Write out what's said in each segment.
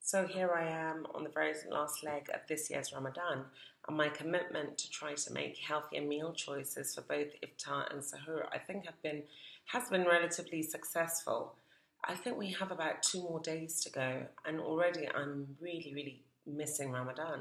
So here I am on the very last leg of this year's Ramadan, and my commitment to try to make healthier meal choices for both Iftar and Sahoor, I think has been relatively successful. I think we have about 2 more days to go, and already I'm really missing Ramadan.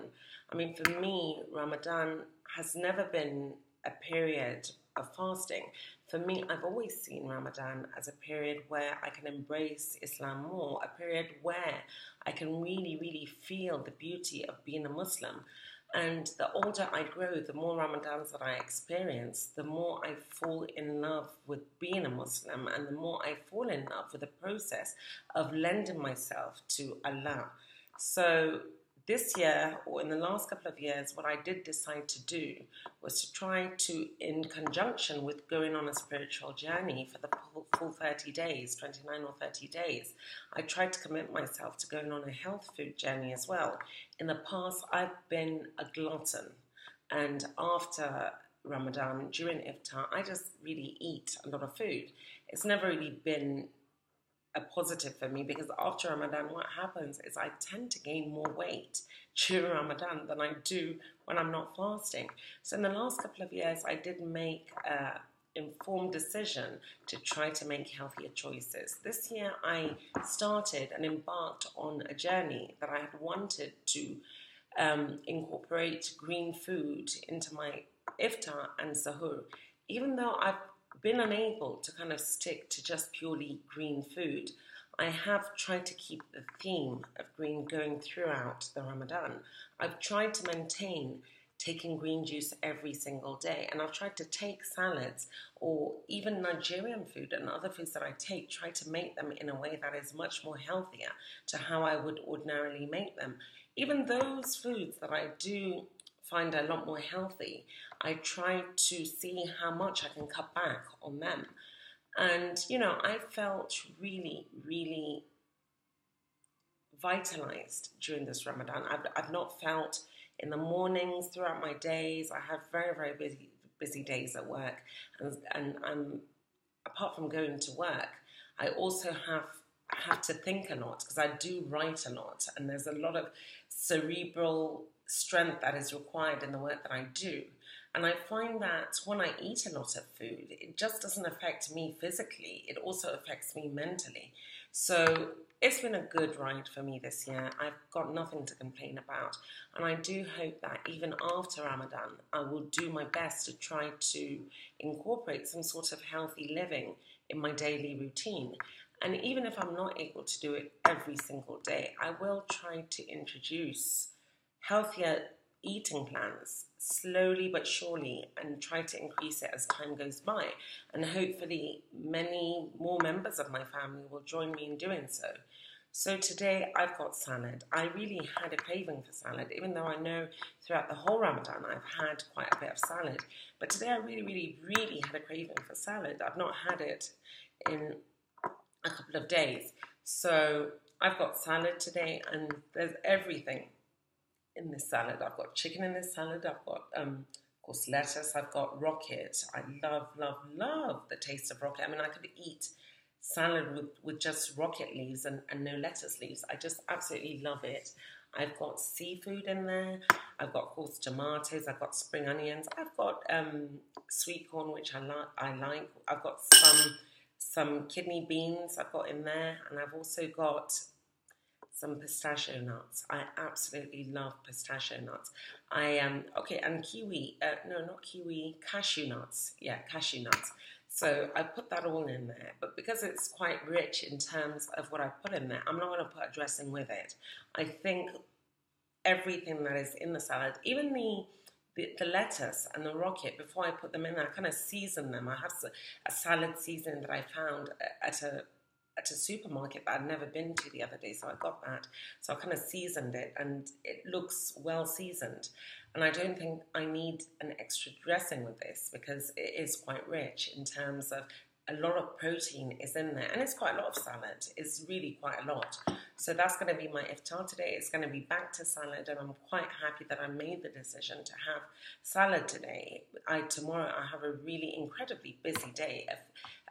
I mean, for me, Ramadan has never been a period of fasting. For me, I've always seen Ramadan as a period where I can embrace Islam more, a period where I can really feel the beauty of being a Muslim. And the older I grow, the more Ramadans that I experience, the more I fall in love with being a Muslim, and the more I fall in love with the process of lending myself to Allah. So this year, or in the last couple of years, what I did decide to do was to try to, in conjunction with going on a spiritual journey for the full 30 days, 29 or 30 days, I tried to commit myself to going on a health food journey as well. In the past, I've been a glutton, and after Ramadan, during Iftar, I just really eat a lot of food. It's never really been a positive for me, because after Ramadan, what happens is I tend to gain more weight during Ramadan than I do when I'm not fasting. So in the last couple of years, I did make an informed decision to try to make healthier choices. This year, I started and embarked on a journey that I had wanted to incorporate green food into my Iftar and Sahoor. Even though I've been unable to kind of stick to just purely green food, I have tried to keep the theme of green going throughout the Ramadan. I've tried to maintain taking green juice every single day, and I've tried to take salads or even Nigerian food and other foods that I take, try to make them in a way that is much more healthier to how I would ordinarily make them. Even those foods that I do find a lot more healthy, I try to see how much I can cut back on them. And, I felt really vitalized during this Ramadan. I've not felt in the mornings throughout my days. I have very busy days at work. And I'm, apart from going to work, I also have to think a lot, because I do write a lot, and there's a lot of cerebral strength that is required in the work that I do. And I find that when I eat a lot of food, it just doesn't affect me physically, it also affects me mentally. So it's been a good ride for me this year. I've got nothing to complain about. And I do hope that even after Ramadan, I will do my best to try to incorporate some sort of healthy living in my daily routine. And even if I'm not able to do it every single day, I will try to introduce healthier eating plans slowly but surely, and try to increase it as time goes by. And hopefully many more members of my family will join me in doing so. So today I've got salad. I really had a craving for salad, even though I know throughout the whole Ramadan I've had quite a bit of salad. But today I really had a craving for salad. I've not had it in a couple of days. So I've got salad today, and there's everything in this salad. I've got chicken in this salad. I've got, of course, lettuce. I've got rocket. I love the taste of rocket. I mean, I could eat salad with just rocket leaves and no lettuce leaves. I just absolutely love it. I've got seafood in there. I've got, of course, tomatoes. I've got spring onions. I've got sweet corn, which I like. I've got some kidney beans I've got in there, and I've also got some pistachio nuts. I absolutely love pistachio nuts. And kiwi, not kiwi, cashew nuts. Yeah, cashew nuts. So I put that all in there, but because it's quite rich in terms of what I put in there, I'm not going to put a dressing with it. I think everything that is in the salad, even the lettuce and the rocket, before I put them in there, I kind of season them. I have a salad seasoning that I found at a supermarket that I'd never been to the other day, so I got that. So I kind of seasoned it, and it looks well seasoned. And I don't think I need an extra dressing with this, because it is quite rich in terms of a lot of protein is in there, and it's quite a lot of salad. It's really quite a lot. So that's going to be my iftar today. It's going to be back to salad, and I'm quite happy that I made the decision to have salad today. Tomorrow I have a really incredibly busy day,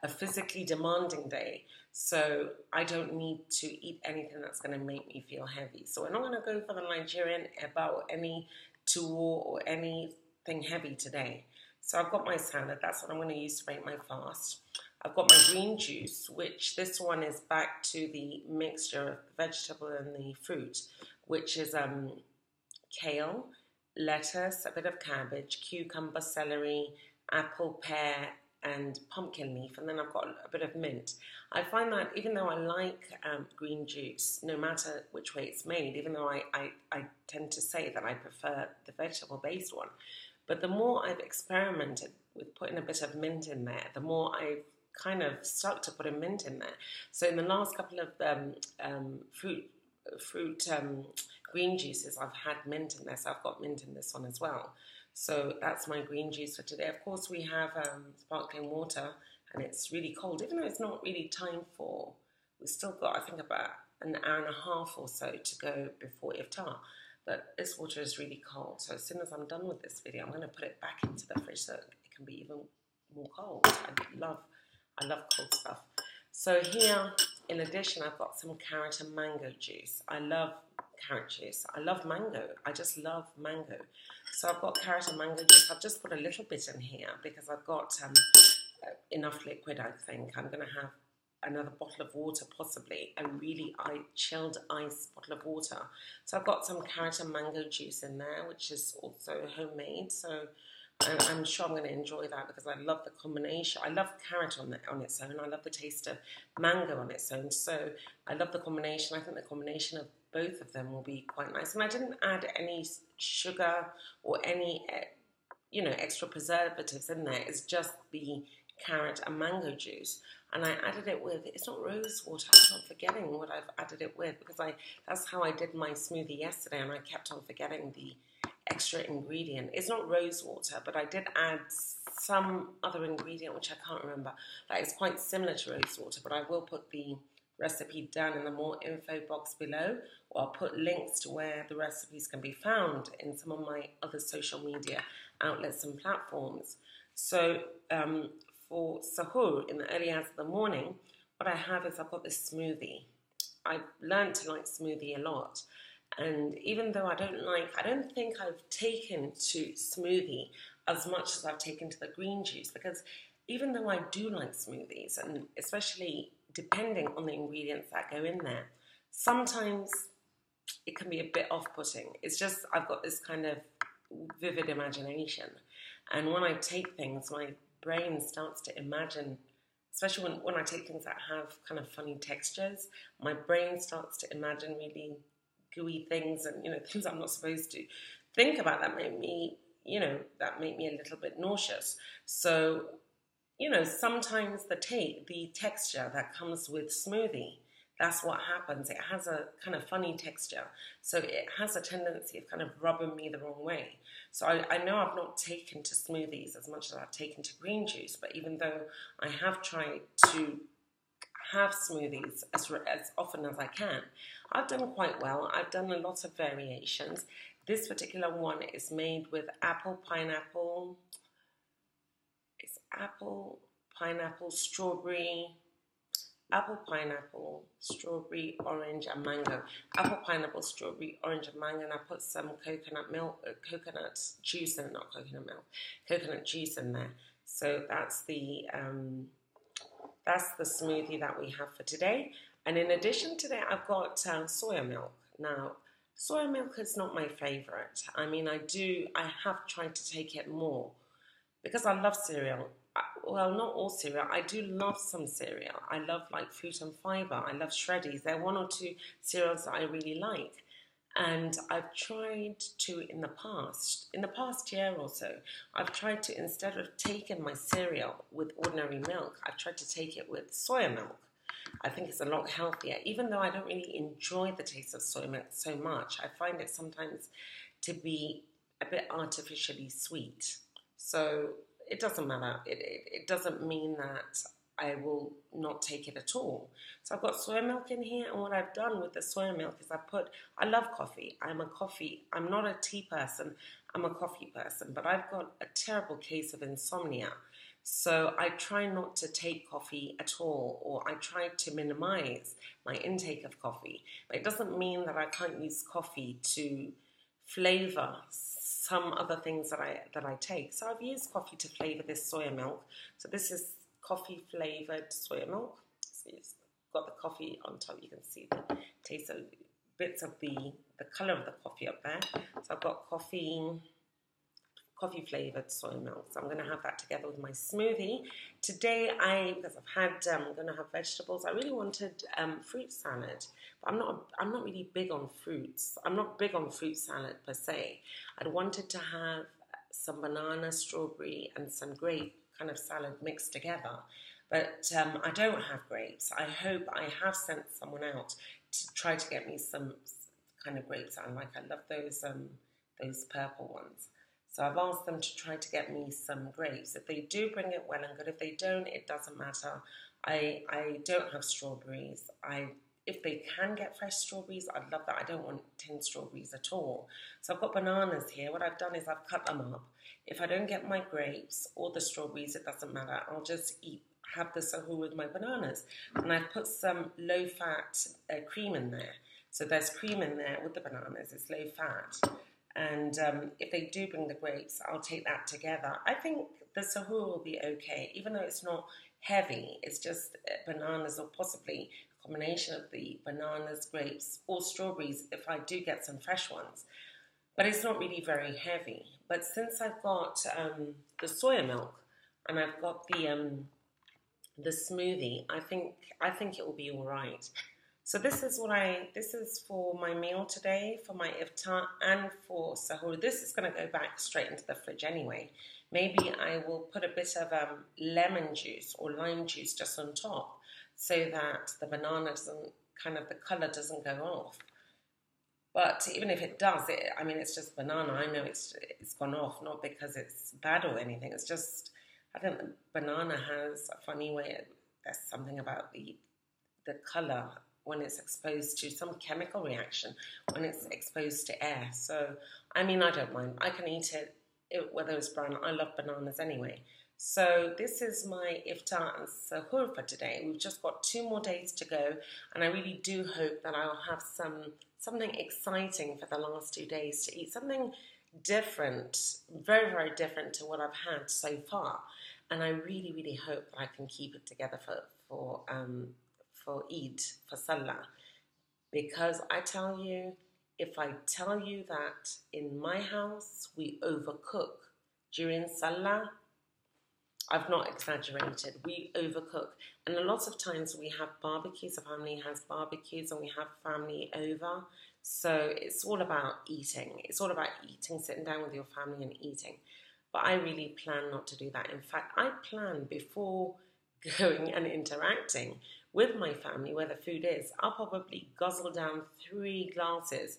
a physically demanding day. So I don't need to eat anything that's going to make me feel heavy. So we're not going to go for the Nigerian eba or any tuwo or anything heavy today. So I've got my salad. That's what I'm going to use to break my fast. I've got my green juice, which this one is back to the mixture of the vegetable and the fruit, which is kale, lettuce, a bit of cabbage, cucumber, celery, apple, pear, and pumpkin leaf, and then I've got a bit of mint. I find that even though I like green juice, no matter which way it's made, even though I tend to say that I prefer the vegetable-based one, but the more I've experimented with putting a bit of mint in there, the more I've kind of stuck to putting mint in there. So in the last couple of fruit green juices, I've had mint in there, so I've got mint in this one as well. So that's my green juice for today. Of course, we have sparkling water, and it's really cold. Even though it's not really time for, we've still got, I think, about an hour and a half or so to go before Iftar. But this water is really cold. So as soon as I'm done with this video, I'm going to put it back into the fridge so it can be even more cold. I love cold stuff. So here, in addition, I've got some carrot and mango juice. I love carrot juice. I love mango. I just love mango. So I've got carrot and mango juice. I've just put a little bit in here because I've got enough liquid, I think. I'm going to have another bottle of water, possibly, a really chilled ice bottle of water. So I've got some carrot and mango juice in there, which is also homemade. So I'm sure I'm going to enjoy that because I love the combination. I love carrot on its own. I love the taste of mango on its own. So I love the combination. I think the combination of both of them will be quite nice. And I didn't add any sugar or any, extra preservatives in there. It's just the carrot and mango juice. And I added it with, it's not rose water. I'm forgetting what I've added it with because that's how I did my smoothie yesterday, and I kept on forgetting the extra ingredient. It's not rose water, but I did add some other ingredient which I can't remember. That is quite similar to rose water, but I will put the recipe down in the more info box below, or I'll put links to where the recipes can be found in some of my other social media outlets and platforms. So for Sahoor, in the early hours of the morning, what I have is I've got this smoothie. I've learned to like smoothie a lot. And even though I don't think I've taken to smoothie as much as I've taken to the green juice, because even though I do like smoothies, and especially depending on the ingredients that go in there, sometimes it can be a bit off-putting. It's just I've got this kind of vivid imagination. And when I take things, my brain starts to imagine, especially when I take things that have kind of funny textures, my brain starts to imagine really gooey things and, things I'm not supposed to think about that make me a little bit nauseous. So, sometimes the texture that comes with smoothie, that's what happens. It has a kind of funny texture. So it has a tendency of kind of rubbing me the wrong way. So I know I've not taken to smoothies as much as I've taken to green juice, but even though I have tried to have smoothies as often as I can, I've done quite well. I've done a lot of variations. This particular one is made with apple, pineapple, orange, and mango. Apple, pineapple, strawberry, orange, and mango. And I put some coconut juice in there. So that's the smoothie that we have for today. And in addition to that, I've got soya milk. Now, soya milk is not my favorite. I mean, I have tried to take it more because I love cereal. Well, not all cereal. I do love some cereal. I love like Fruit and Fiber. I love Shreddies. There are one or two cereals that I really like. And I've tried to, in the past year or so, I've tried to, instead of taking my cereal with ordinary milk, I've tried to take it with soya milk. I think it's a lot healthier. Even though I don't really enjoy the taste of soy milk so much, I find it sometimes to be a bit artificially sweet. So it doesn't matter. It doesn't mean that I will not take it at all. So I've got soy milk in here, and what I've done with the soy milk is I love coffee. I'm not a tea person, I'm a coffee person, but I've got a terrible case of insomnia. So I try not to take coffee at all, or I try to minimize my intake of coffee. But it doesn't mean that I can't use coffee to flavor some other things that I take. So I've used coffee to flavor this soya milk. So this is coffee flavored soya milk. So it's got the coffee on top. You can see the taste of bits of the color of the coffee up there. So I've got coffee flavored soy milk. So I'm going to have that together with my smoothie. Today, because I'm going to have vegetables. I really wanted fruit salad, but I'm not really big on fruits. I'm not big on fruit salad per se. I wanted to have some banana, strawberry, and some grape kind of salad mixed together. But I don't have grapes. I hope I have sent someone out to try to get me some kind of grapes I like. I love those purple ones. So I've asked them to try to get me some grapes. If they do bring it, well and good. If they don't, it doesn't matter. I don't have strawberries. If they can get fresh strawberries, I'd love that. I don't want tin strawberries at all. So I've got bananas here. What I've done is I've cut them up. If I don't get my grapes or the strawberries, it doesn't matter. I'll just have the Suhoor with my bananas. And I've put some low-fat cream in there. So there's cream in there with the bananas. It's low-fat. And if they do bring the grapes, I'll take that together. I think the Suhoor will be okay, even though it's not heavy. It's just bananas, or possibly a combination of the bananas, grapes, or strawberries if I do get some fresh ones. But it's not really very heavy. But since I've got the soya milk and I've got the smoothie, I think it will be all right. So this is for my meal today, for my iftar and for Sahoor. This is going to go back straight into the fridge anyway. Maybe I will put a bit of lemon juice or lime juice just on top so that the banana the colour doesn't go off. But even if it does, it's just banana. I know it's gone off, not because it's bad or anything. It's just, I think the banana has a funny way. There's something about the colour when it's exposed to some chemical reaction, when it's exposed to air. So, I don't mind. I can eat it whether it's brown. I love bananas anyway. So this is my iftar and Sahoor for today. We've just got 2 more days to go, and I really do hope that I'll have something exciting for the last 2 days to eat, something different, very, very different to what I've had so far. And I really, really hope that I can keep it together for Eid, for Salah, because I tell you, if I tell you that in my house we overcook during Salah, I've not exaggerated. We overcook, and a lot of times we have barbecues. The family has barbecues, and we have family over. So it's all about eating. It's all about eating, sitting down with your family and eating. But I really plan not to do that. In fact, I plan before going and interacting with my family where the food is. I'll probably guzzle down 3 glasses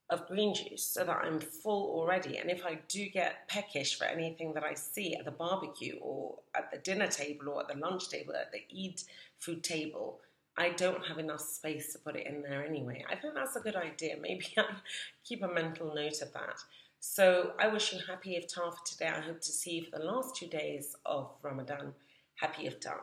of green juice so that I'm full already. And if I do get peckish for anything that I see at the barbecue or at the dinner table or at the lunch table, at the Eid food table, I don't have enough space to put it in there anyway. I think that's a good idea. Maybe I keep a mental note of that. So I wish you happy iftar for today. I hope to see you for the last 2 days of Ramadan. Happy iftar.